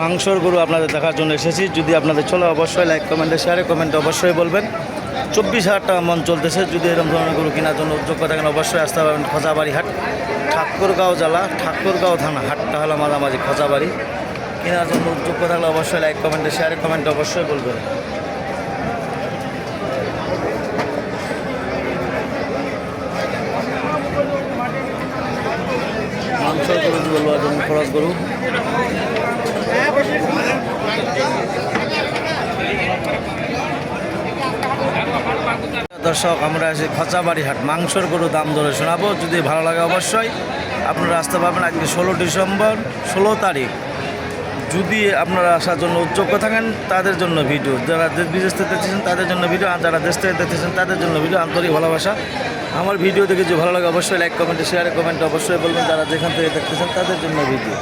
মাংসর গরু আপনাদের দেখার জন্য এসেছি। যদি আপনাদের চলে অবশ্যই লাইক কমেন্টে শেয়ারে কমেন্টে অবশ্যই বলবেন। 24,000 টাকা মন চলতেছে। যদি এরকম ধরনের গরু কেনার জন্য উদ্যোগ থাকেন অবশ্যই আসতে পারবেন খোঁজাবাড়ি হাট, ঠাকুরগাঁও জেলা, ঠাকুরগাঁও থানা। হাটটা হলো মাঝামাঝি খোঁজাবাড়ি। কেনার জন্য উদ্যোগ থাকলে অবশ্যই লাইক কমেন্টে শেয়ারে কমেন্টে অবশ্যই বলবেন। মাংসর গরু বলবো একদম খরচ গরু। দর্শক, আমরা আছি খোঁজাবাড়ি হাট। মাংসর গরু দাম ধরে শোনাবো। যদি ভালো লাগে অবশ্যই আপনারা আসতে পারবেন। আজকে 16 ডিসেম্বর, 16 তারিখ। যদি আপনারা আসার জন্য উদ্যোগ্য থাকেন তাদের জন্য ভিডিও, যারা দেশ বিদেশ থেকে দেখতেছেন তাদের জন্য ভিডিও, আর যারা দেশ থেকে দেখতেছেন তাদের জন্য ভিডিও। আন্তরিক ভালোবাসা। আমার ভিডিও দেখে যদি ভালো লাগে অবশ্যই লাইক কমেন্টে শেয়ারে কমেন্টে অবশ্যই বলবেন। যারা যেখান থেকে দেখতেছেন তাদের জন্য ভিডিও।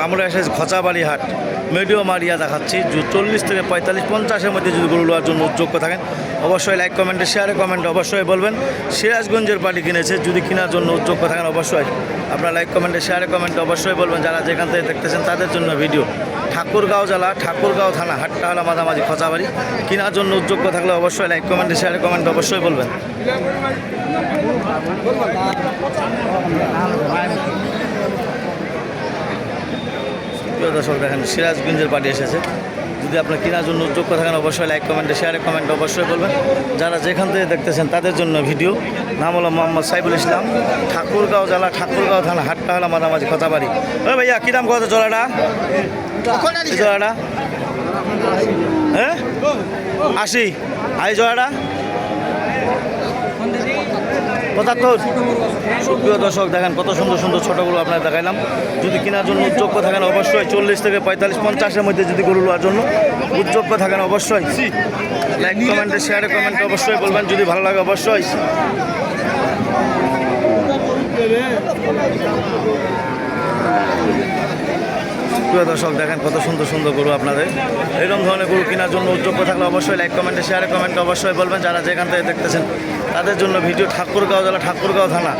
আমরা এসেছি খোঁজাবাড়ি হাট, মিডিয়াম মারিয়া দেখাচ্ছি। 40 থেকে 45, 50-এর মধ্যে যদি গরু নেওয়ার জন্য উদ্যোগ থাকেন অবশ্যই লাইক কমেন্টে শেয়ারে কমেন্টে অবশ্যই বলবেন। সিরাজগঞ্জের পার্টি কিনেছে, যদি কেনার জন্য উদ্যোগ থাকেন অবশ্যই আপনারা লাইক কমেন্টে শেয়ারে কমেন্টে অবশ্যই বলবেন। যারা যেখান থেকে দেখতেছেন তাদের জন্য ভিডিও। ঠাকুরগাঁও জেলা, ঠাকুরগাঁও থানা। হাটটা হলো মাঝামাঝি খোঁজাবাড়ি। কেনার জন্য উদ্যোগ থাকলে অবশ্যই লাইক কমেন্টে শেয়ারে কমেন্টে অবশ্যই বলবেন। দর্শক দেখেন সিরাজগঞ্জের পার্টি এসেছে। যদি আপনার কেনার জন্য উদ্যোগ থাকেন অবশ্যই লাইক কমেন্টে শেয়ারে কমেন্টে অবশ্যই বলবেন। যারা যেখান থেকে দেখতেছেন তাদের জন্য ভিডিও। নাম হলো মোহাম্মদ সাইফুল ইসলাম, ঠাকুরগাঁও জেলা, ঠাকুরগাঁও থানা। হাটটা হলো মাঝামাঝি খোঁজাবাড়ি। ও ভাইয়া, কী দাম কত জোড়াটা? জোড়াটা হ্যাঁ 80। আই জোড়াটা 75। সুপ্রিয় দর্শক দেখেন কত সুন্দর সুন্দর ছোটোগুলো আপনার দেখাইলাম। যদি কেনার জন্য উদ্যোগ্য থাকেন অবশ্যই 40 থেকে 45, 50-এর মধ্যে যদি গরু নেওয়ার জন্য উদ্যোগ্য থাকেন অবশ্যই লাইক কমেন্টে শেয়ারে কমেন্টে অবশ্যই বলবেন। যদি ভালো লাগে অবশ্যই। প্রিয় দর্শক দেখেন কত সুন্দর সুন্দর গরু আপনাদের। এরকম ধরনের গরু কেনার জন্য উদ্যোগ থাকলে অবশ্যই লাইক কমেন্টে শেয়ারে কমেন্টে অবশ্যই বলবেন। যারা যেখান থেকে দেখতেছেন তাদের জন্য ভিডিও। ঠাকুরগাঁও জেলা, ঠাকুরগাঁও থানা।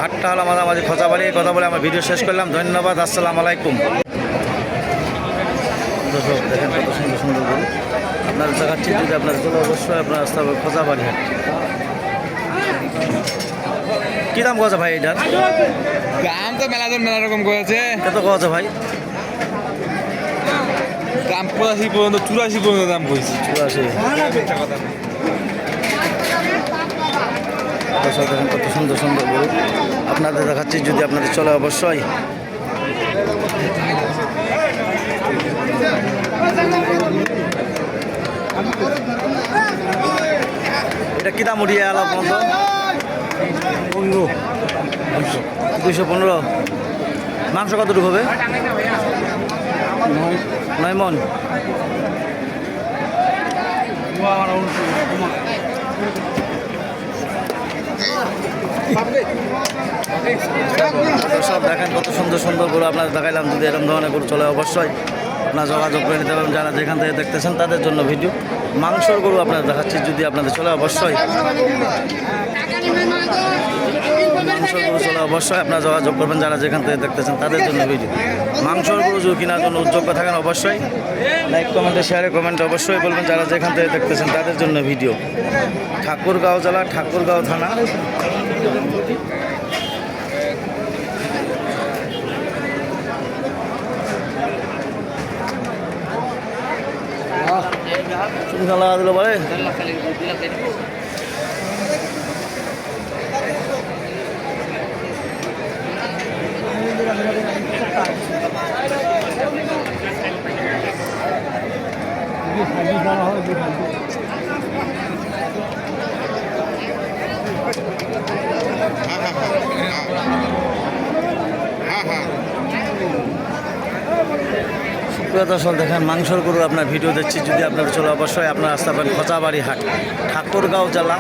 হাটটা হলো মাঝামাঝি খোঁজাবাড়ি। এই কথা বলে আমার ভিডিও শেষ করলাম। ধন্যবাদ। আসসালামু আলাইকুম। দর্শক দেখেন কত সুন্দর সুন্দর গরু আপনারা দেখাচ্ছি। যদি আপনার জন্য অবশ্যই আপনার আসতে হবে খোঁজাবাড়ি হাট। কী দাম কছে ভাই এটার? দাম তো মেলা রকম করেছে। কত কছে ভাই? দাম 85 পর্যন্ত, 84 পর্যন্ত দাম কইছি। 84। দেখেন কত সুন্দর সুন্দর গরু আপনাদের দেখাচ্ছি। যদি আপনাদের চলে অবশ্যই এটা কী দাম উঠিয়ে আলাপ বন্ধ? 215। মাংস কতটুকু হবে? 9 মন। সব দেখেন কত সুন্দর সুন্দর গরু আপনাদের দেখাইলাম। যদি এরকম ধরনের গরু চলে অবশ্যই আপনারা যোগাযোগ করে নিতে পারবেন। যারা যেখান থেকে দেখতেছেন তাদের জন্য ভিডিও। মাংসর গরু আপনাদের দেখাচ্ছি। যদি আপনাদের চলে অবশ্যই মাংসর গরু চলে অবশ্যই আপনারা যোগাযোগ করবেন। যারা যেখান থেকে দেখতেছেন তাদের জন্য ভিডিও। মাংসর গরু যদি কেনার জন্য উদ্যোগ্য থাকেন অবশ্যই লাইক কমেন্টে শেয়ারে কমেন্টে অবশ্যই বলবেন। যারা যেখান থেকে দেখতেছেন তাদের জন্য ভিডিও। ঠাকুরগাঁও জেলা, ঠাকুরগাঁও থানা। চুল লাগা দিল বলে। প্রিয় দর্শক দেখেন মাংসর গরু আপনার ভিডিও দিচ্ছি। যদি আপনার চলে অবশ্যই আপনার আসতে পারেন খোঁজাবাড়ি হাট, ঠাকুরগাঁও জেলা,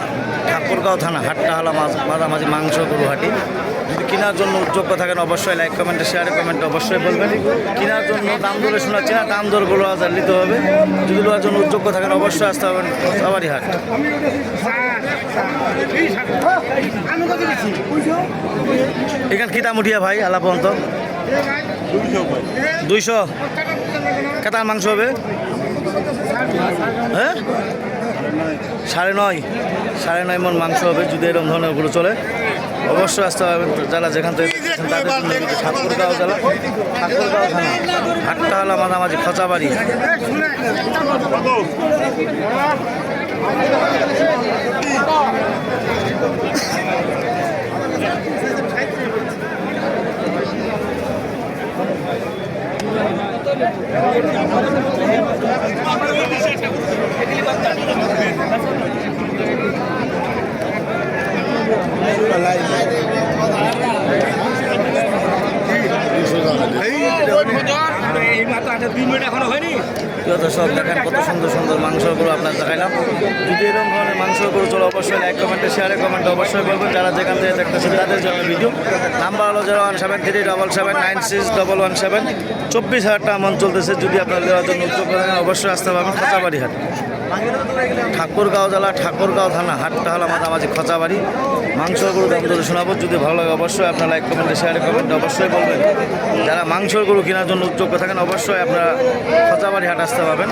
ঠাকুরগাঁও থানা। হাটটা হলো মাঝামাঝি মাংস গরু হাটি। যদি কেনার জন্য যোগ্য থাকেন অবশ্যই লাইক কমেন্টে শেয়ারে কমেন্টে অবশ্যই বলবেন। কেনার জন্য দাম দরে শোনাচ্ছি না, দাম দরগুলো হাজার নিতে হবে। যদি নেওয়ার জন্য যোগ্য থাকেন অবশ্যই আসতে হবেন খচাবাড়ি হাট। এখানে কী দাম উঠিয়া ভাই আলা পর্যন্ত? 200 কেতার মাংস হবে? হ্যাঁ 9.5 মন মাংস হবে। যদি এরকম ধরনের ওগুলো চলে অবশ্যই আসতে হবে। যারা যেখান থেকে দেখছেন তাদের জন্য কিন্তু ঠাকুরগাঁও জেলা, ঠাকুরগাঁও থানা, হাটটা হলো মাঝামাঝি খচাবাড়ি। প্রিয় দর্শক দেখেন কত সুন্দর সুন্দর মাংসগুলো আপনার দেখাইলাম। যদি এরকম ধরনের মাংসগুলো চলো অবশ্যই লাইক কমেন্টে শেয়ারে কমেন্টে অবশ্যই বলবেন। যারা যেখান থেকে দেখতেছেন তাদের জন্য ভিডিও নাম্বার হলো 01737771617। 24,000 টাকা মন চলতেছে। যদি আপনার দেওয়ার জন্য উদ্যোগ করেন অবশ্যই আসতে পারবেন খচাবাড়ি হাট, ঠাকুরগাঁও জেলা, ঠাকুরগাঁও থানা, হাটটা হলো মাঝামাঝি খচাবাড়ি। মাংসগুলো দাম দরে শোনাবো। যদি ভালো লাগে অবশ্যই আপনার লাইক কমেন্টে শেয়ারে কমেন্টে অবশ্যই বলবেন। যারা মাংসগুলো কেনার জন্য উদ্যোগ থাকেন অবশ্যই আপনারা খচাবাড়ি হাট আসতে পারবেন।